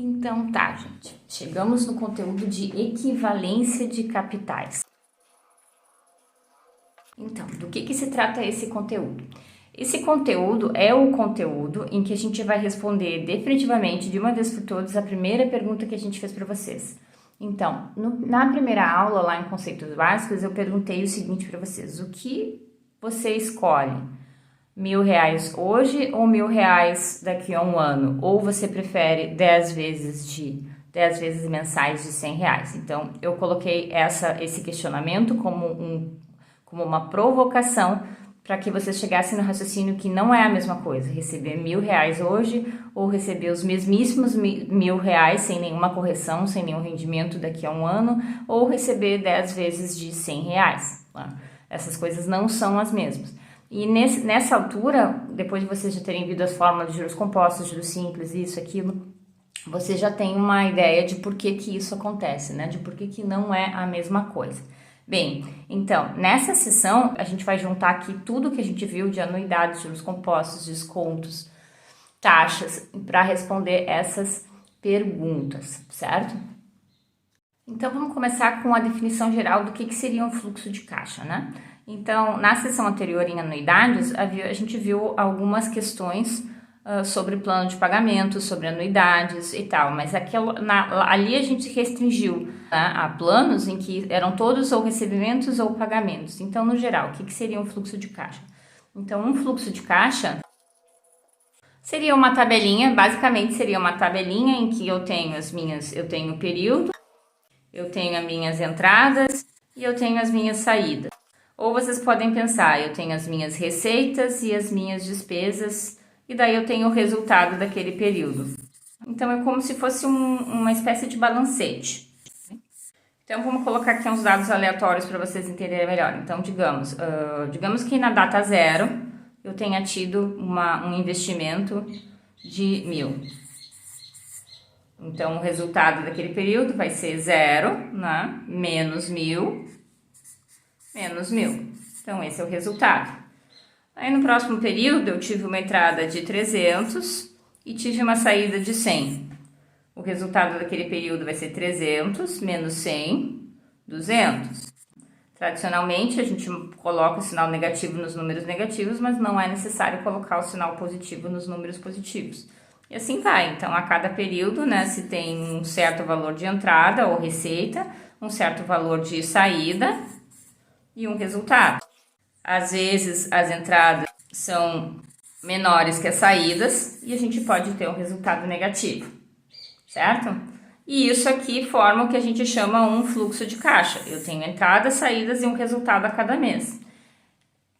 Então tá, gente. Chegamos no conteúdo de equivalência de capitais. Então, do que se trata esse conteúdo? Esse conteúdo é o conteúdo em que a gente vai responder definitivamente, de uma vez por todas, a primeira pergunta que a gente fez para vocês. Então, na primeira aula, lá em Conceitos Básicos, eu perguntei o seguinte para vocês: o que você escolhe? R$ 1.000 hoje ou R$ 1.000 daqui a um ano? Ou você prefere 10 vezes mensais de R$ 100? Então, eu coloquei esse questionamento como uma provocação para que vocês chegassem no raciocínio que não é a mesma coisa receber R$ 1.000 hoje ou receber os mesmíssimos R$ 1.000 sem nenhuma correção, sem nenhum rendimento daqui a um ano, ou receber 10 vezes de R$ 100. Essas coisas não são as mesmas. E nessa altura, depois de vocês já terem visto as fórmulas de juros compostos, juros simples, isso, aquilo, você já tem uma ideia de por que isso acontece, né? De por que não é a mesma coisa. Bem, então, nessa sessão, a gente vai juntar aqui tudo que a gente viu de anuidades, juros compostos, descontos, taxas, para responder essas perguntas, certo? Então, vamos começar com a definição geral do que seria um fluxo de caixa, né? Então, na sessão anterior em anuidades, a gente viu algumas questões sobre plano de pagamento, sobre anuidades e tal, mas ali a gente restringiu, né, a planos em que eram todos ou recebimentos ou pagamentos. Então, no geral, o que seria um fluxo de caixa? Então, um fluxo de caixa seria uma tabelinha, basicamente seria uma tabelinha em que eu tenho o período, eu tenho as minhas entradas e eu tenho as minhas saídas. Ou vocês podem pensar, eu tenho as minhas receitas e as minhas despesas, e daí eu tenho o resultado daquele período. Então, é como se fosse uma espécie de balancete. Então, vamos colocar aqui uns dados aleatórios para vocês entenderem melhor. Então, digamos que na data zero, eu tenha tido um investimento de 1.000. Então, o resultado daquele período vai ser 0, né? Menos 1.000, menos 1.000. Então, esse é o resultado. Aí, no próximo período, eu tive uma entrada de 300 e tive uma saída de 100. O resultado daquele período vai ser 300 menos 100, 200. Tradicionalmente, a gente coloca o sinal negativo nos números negativos, mas não é necessário colocar o sinal positivo nos números positivos. E assim vai. Então, a cada período, né, se tem um certo valor de entrada ou receita, um certo valor de saída e um resultado. Às vezes, as entradas são menores que as saídas e a gente pode ter um resultado negativo, certo? E isso aqui forma o que a gente chama um fluxo de caixa. Eu tenho entradas, saídas e um resultado a cada mês.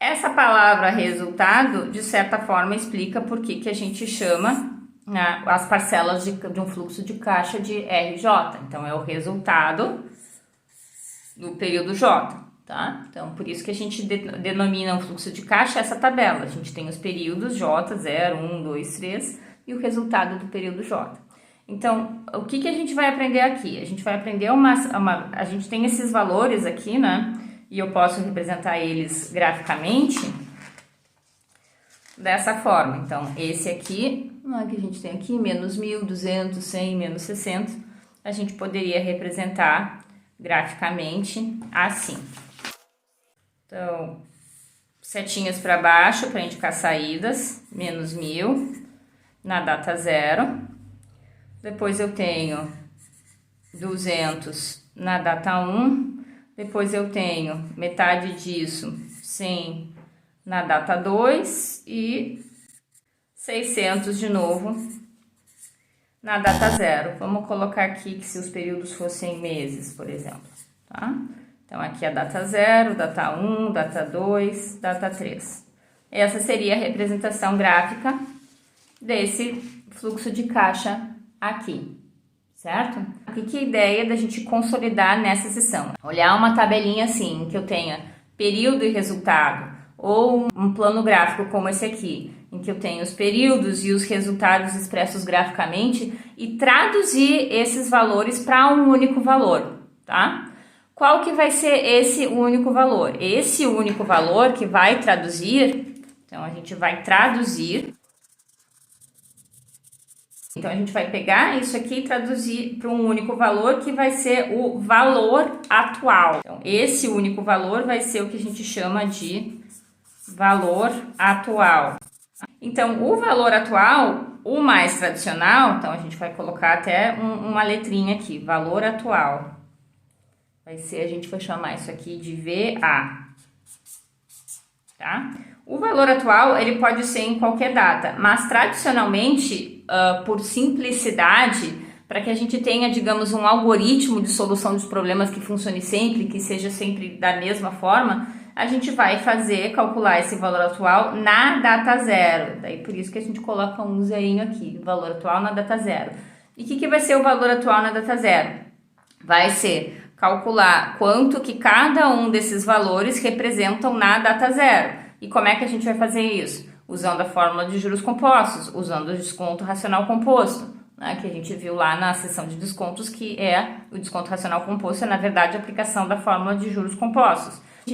Essa palavra resultado, de certa forma, explica por que a gente chama, né, as parcelas de um fluxo de caixa de RJ. Então, é o resultado do período J. Tá? Então, por isso que a gente denomina um fluxo de caixa essa tabela. A gente tem os períodos J, 0, 1, 2, 3 e o resultado do período J. Então, o que a gente vai aprender aqui? A gente vai aprender a gente tem esses valores aqui, né? E eu posso representar eles graficamente dessa forma. Então, esse aqui, que a gente tem aqui, menos 1.000, 200, 100, menos 60, a gente poderia representar graficamente assim. Então, setinhas para baixo para indicar saídas, menos 1.000 na data zero. Depois eu tenho 200 na data 1. Depois eu tenho metade disso, 100 na data 2 e 600 de novo na data zero. Vamos colocar aqui que se os períodos fossem meses, por exemplo, tá? Então, aqui a data 0, data 1, data 2, data 3. Essa seria a representação gráfica desse fluxo de caixa aqui, certo? O que é a ideia da gente consolidar nessa sessão? Olhar uma tabelinha assim, em que eu tenha período e resultado, ou um plano gráfico como esse aqui, em que eu tenho os períodos e os resultados expressos graficamente e traduzir esses valores para um único valor, tá? Qual que vai ser esse único valor? Esse único valor que vai traduzir, então a gente vai traduzir Então, a gente vai pegar isso aqui e traduzir para um único valor, que vai ser o valor atual. Então, esse único valor vai ser o que a gente chama de valor atual. Então, o valor atual, o mais tradicional, então a gente vai colocar até uma letrinha aqui, valor atual. Vai ser, a gente vai chamar isso aqui de VA, tá? O valor atual, ele pode ser em qualquer data, mas tradicionalmente, por simplicidade, para que a gente tenha, digamos, um algoritmo de solução dos problemas que funcione sempre, que seja sempre da mesma forma, a gente vai calcular esse valor atual na data zero. Daí por isso que a gente coloca um zerinho aqui, valor atual na data zero. E o que vai ser o valor atual na data zero? Vai ser calcular quanto que cada um desses valores representam na data zero. E como é que a gente vai fazer isso? Usando a fórmula de juros compostos, usando o desconto racional composto, né, que a gente viu lá na seção de descontos, que é o desconto racional composto, é na verdade a aplicação da fórmula de juros compostos. A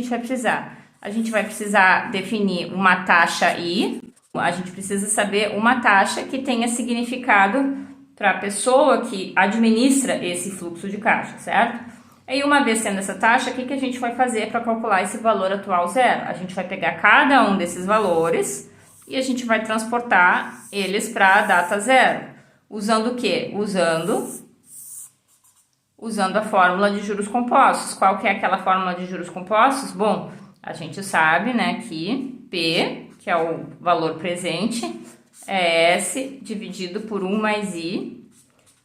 gente vai precisar definir uma taxa I, a gente precisa saber uma taxa que tenha significado para a pessoa que administra esse fluxo de caixa, certo? E uma vez tendo essa taxa, o que a gente vai fazer para calcular esse valor atual zero? A gente vai pegar cada um desses valores e a gente vai transportar eles para a data zero. Usando o quê? Usando a fórmula de juros compostos. Qual que é aquela fórmula de juros compostos? Bom, a gente sabe, né, que P, que é o valor presente, é S dividido por 1 mais I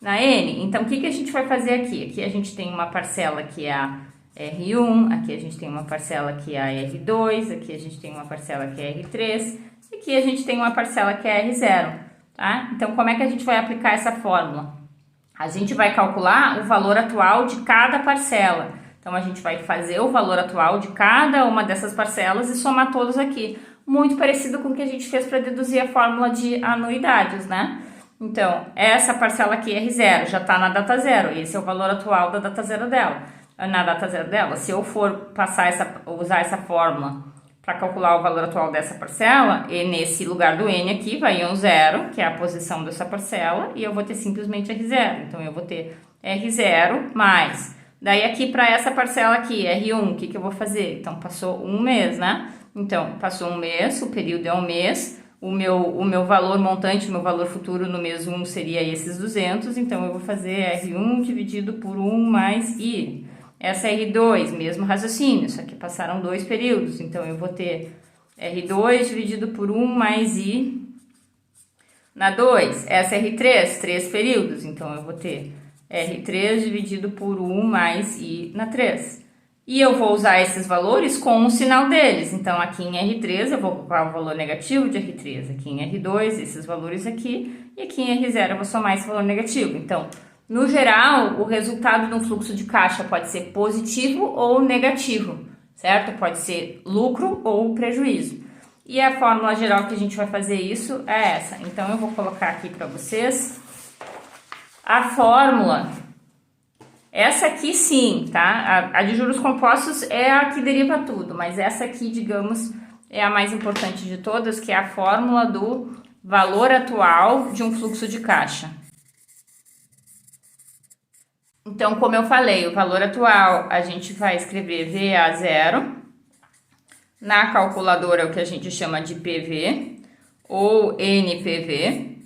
na N. Então, o que a gente vai fazer aqui? Aqui a gente tem uma parcela que é a R1, aqui a gente tem uma parcela que é a R2, aqui a gente tem uma parcela que é a R3, e aqui a gente tem uma parcela que é a R0, tá? Então, como é que a gente vai aplicar essa fórmula? A gente vai calcular o valor atual de cada parcela. Então, a gente vai fazer o valor atual de cada uma dessas parcelas e somar todos aqui. Muito parecido com o que a gente fez para deduzir a fórmula de anuidades, né? Então, essa parcela aqui, R0, já está na data zero. Esse é o valor atual da data zero dela. Na data zero dela, se eu for usar essa fórmula para calcular o valor atual dessa parcela, e nesse lugar do N aqui vai ir um zero, que é a posição dessa parcela, e eu vou ter simplesmente R0. Então, eu vou ter R0 mais. Daí, aqui para essa parcela aqui, R1, o que eu vou fazer? Então, passou um mês, né? Então, passou um mês, o período é um mês. O meu valor montante, o meu valor futuro no mês 1 seria esses 200, então eu vou fazer R1 dividido por 1 mais I. Essa é R2, mesmo raciocínio, só que passaram 2 períodos, então eu vou ter R2 dividido por 1 mais I na 2. Essa é R3, 3 períodos, então eu vou ter R3 dividido por 1 mais I na 3. E eu vou usar esses valores com o sinal deles. Então, aqui em R3 eu vou colocar o valor negativo de R3. Aqui em R2, esses valores aqui. E aqui em R0 eu vou somar esse valor negativo. Então, no geral, o resultado de um fluxo de caixa pode ser positivo ou negativo, certo? Pode ser lucro ou prejuízo. E a fórmula geral que a gente vai fazer isso é essa. Então, eu vou colocar aqui para vocês a fórmula. Essa aqui sim, tá? A de juros compostos é a que deriva tudo, mas essa aqui, digamos, é a mais importante de todas, que é a fórmula do valor atual de um fluxo de caixa. Então, como eu falei, o valor atual a gente vai escrever VA0, na calculadora o que a gente chama de PV ou NPV,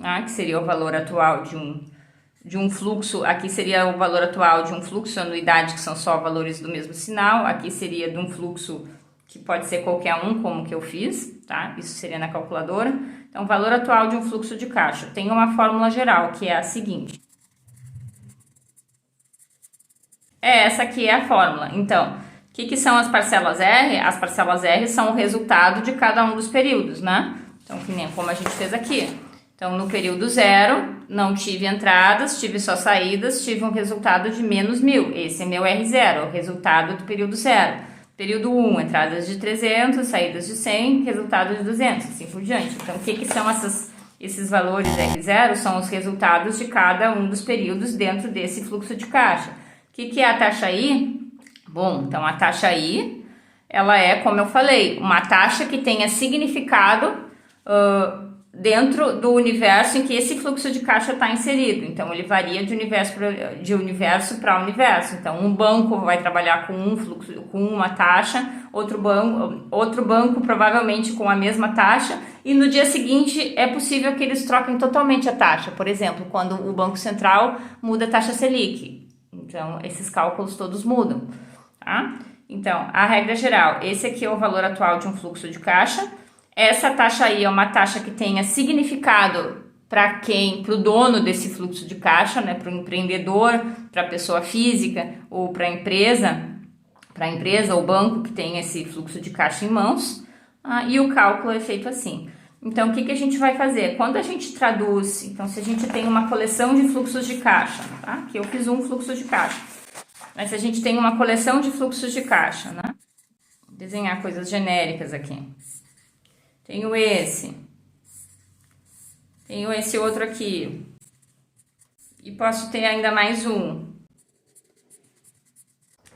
tá? Que seria o valor atual de um fluxo. Aqui seria o valor atual de um fluxo, anuidade, que são só valores do mesmo sinal. Aqui seria de um fluxo que pode ser qualquer um, como que eu fiz, tá? Isso seria na calculadora. Então, valor atual de um fluxo de caixa. Tem uma fórmula geral, que é a seguinte. Essa aqui é a fórmula. Então, o que são as parcelas R? As parcelas R são o resultado de cada um dos períodos, né? Então, que nem como a gente fez aqui. Então, no período 0, não tive entradas, tive só saídas, tive um resultado de menos 1.000. Esse é meu R0, o resultado do período 0. Período 1, entradas de 300, saídas de 100, resultado de 200, assim por diante. Então, o que são esses valores R0? São os resultados de cada um dos períodos dentro desse fluxo de caixa. O que é a taxa I? Bom, então a taxa I, ela é, como eu falei, uma taxa que tenha significado dentro do universo em que esse fluxo de caixa está inserido. Então, ele varia de universo para universo. Então, um banco vai trabalhar com um fluxo, com uma taxa, outro banco provavelmente com a mesma taxa, e no dia seguinte é possível que eles troquem totalmente a taxa. Por exemplo, quando o Banco Central muda a taxa Selic. Então, esses cálculos todos mudam, tá? Então, a regra geral, esse aqui é o valor atual de um fluxo de caixa. Essa taxa aí é uma taxa que tenha significado para o dono desse fluxo de caixa, né, para o empreendedor, para a pessoa física ou para a empresa ou banco que tem esse fluxo de caixa em mãos, e o cálculo é feito assim. Então, o que a gente vai fazer? Quando a gente traduz, então se a gente tem uma coleção de fluxos de caixa, tá? Aqui eu fiz um fluxo de caixa, mas se a gente tem uma coleção de fluxos de caixa, né? Vou desenhar coisas genéricas aqui. Tenho esse outro aqui, e posso ter ainda mais um,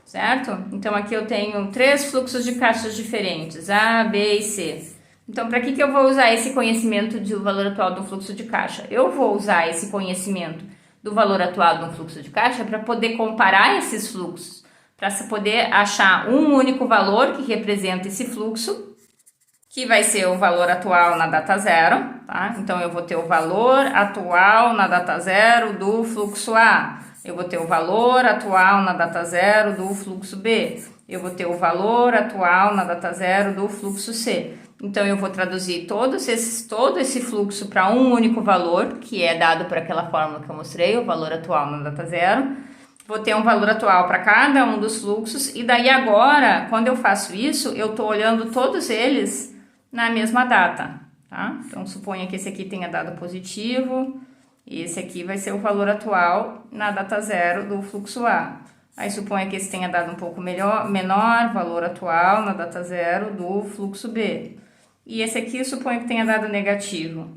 certo? Então, aqui eu tenho 3 fluxos de caixas diferentes, A, B e C. Então, para que eu vou usar esse conhecimento do valor atual do fluxo de caixa? Eu vou usar esse conhecimento do valor atual do fluxo de caixa para poder comparar esses fluxos, para poder achar um único valor que representa esse fluxo, que vai ser o valor atual na data zero, tá? Então, eu vou ter o valor atual na data zero do fluxo A. Eu vou ter o valor atual na data zero do fluxo B. Eu vou ter o valor atual na data zero do fluxo C. Então, eu vou traduzir todo esse fluxo para um único valor, que é dado por aquela fórmula que eu mostrei, o valor atual na data zero. Vou ter um valor atual para cada um dos fluxos. E daí agora, quando eu faço isso, eu estou olhando todos eles na mesma data, tá? Então, suponha que esse aqui tenha dado positivo, e esse aqui vai ser o valor atual na data zero do fluxo A. Aí, suponha que esse tenha dado um pouco menor, valor atual na data zero do fluxo B. E esse aqui, suponha que tenha dado negativo.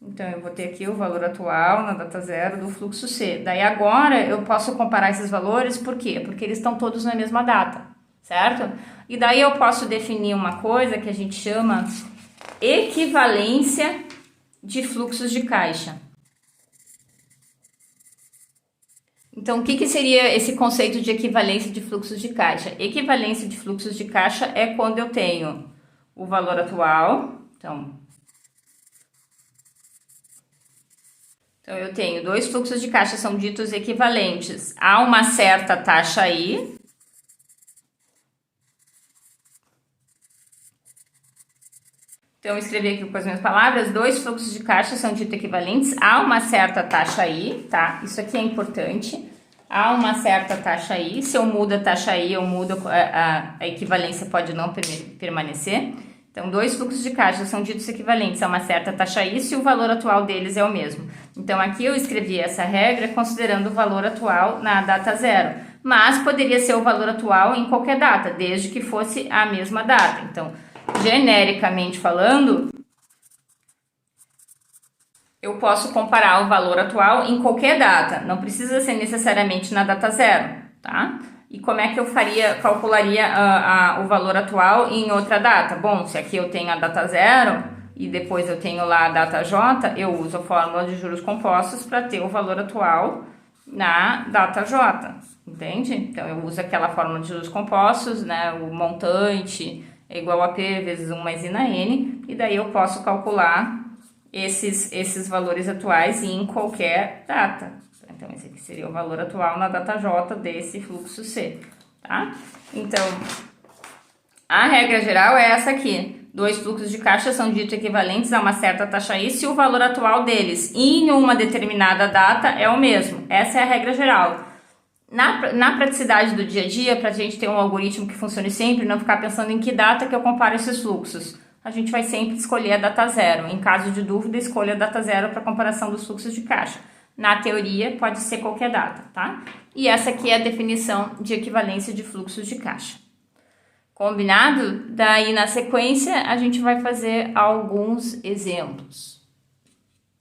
Então, eu vou ter aqui o valor atual na data zero do fluxo C. Daí, agora, eu posso comparar esses valores, por quê? Porque eles estão todos na mesma data, certo? E daí eu posso definir uma coisa que a gente chama equivalência de fluxos de caixa. Então, o que seria esse conceito de equivalência de fluxos de caixa? Equivalência de fluxos de caixa é quando eu tenho o valor atual. Então eu tenho 2 fluxos de caixa, são ditos equivalentes a uma certa taxa I. Então, eu escrevi aqui com as minhas palavras, 2 fluxos de caixa são ditos equivalentes a uma certa taxa I, tá? Isso aqui é importante. Há uma certa taxa I. Se eu mudo a taxa I, eu mudo a equivalência pode não permanecer. Então, 2 fluxos de caixa são ditos equivalentes a uma certa taxa I se o valor atual deles é o mesmo. Então, aqui eu escrevi essa regra considerando o valor atual na data zero. Mas poderia ser o valor atual em qualquer data, desde que fosse a mesma data. Então, genericamente falando, eu posso comparar o valor atual em qualquer data, não precisa ser necessariamente na data zero, tá? E como é que eu calcularia o valor atual em outra data? Bom, se aqui eu tenho a data zero e depois eu tenho lá a data J, eu uso a fórmula de juros compostos para ter o valor atual na data J, entende? Então, eu uso aquela fórmula de juros compostos, né? O montante é igual a P vezes 1 mais I na N, e daí eu posso calcular esses valores atuais em qualquer data. Então, esse aqui seria o valor atual na data J desse fluxo C, tá? Então, a regra geral é essa aqui. 2 fluxos de caixa são ditos equivalentes a uma certa taxa I se o valor atual deles em uma determinada data é o mesmo. Essa é a regra geral. Na praticidade do dia a dia, para a gente ter um algoritmo que funcione sempre, não ficar pensando em que data que eu comparo esses fluxos, a gente vai sempre escolher a data zero. Em caso de dúvida, escolha a data zero para comparação dos fluxos de caixa. Na teoria, pode ser qualquer data, tá? E essa aqui é a definição de equivalência de fluxos de caixa. Combinado? Daí, na sequência, a gente vai fazer alguns exemplos.